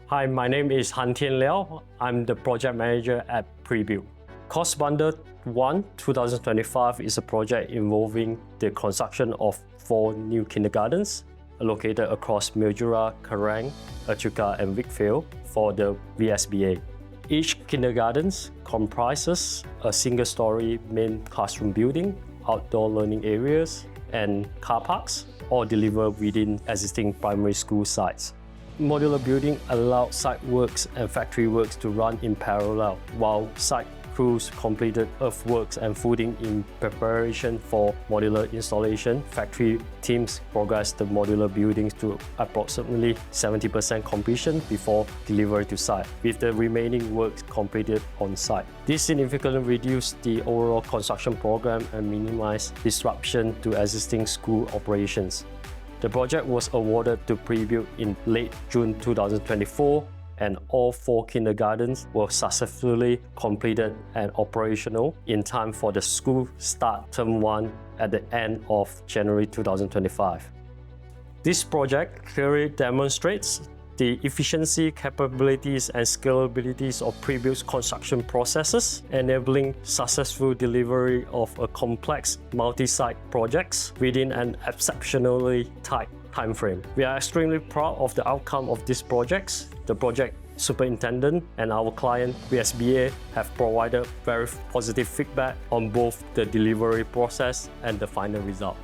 Hi, my name is Han Tian Liao. I'm the project manager at Prebuilt. KOSS Bundle 1 2025 is a project involving the construction of 4 new kindergartens located across Mildura, Kerang, Echuca and Whitfield for the VSBA. Each kindergarten comprises a single-story main classroom building, outdoor learning areas, and car parks, all delivered within existing primary school sites. Modular building allows site works and factory works to run in parallel, while site crews completed earthworks and footing in preparation for modular installation. Factory teams progressed the modular buildings to approximately 70% completion before delivery to site, with the remaining works completed on site. This significantly reduced the overall construction program and minimized disruption to existing school operations. The project was awarded to Prebuilt in late June 2024, and all 4 kindergartens were successfully completed and operational in time for the school start term 1 at the end of January 2025. This project clearly demonstrates the efficiency, capabilities, and scalabilities of Prebuilt's construction processes, enabling successful delivery of a complex multi-site projects within an exceptionally tight timeframe. We are extremely proud of the outcome of these projects. The project superintendent and our client VSBA have provided very positive feedback on both the delivery process and the final result.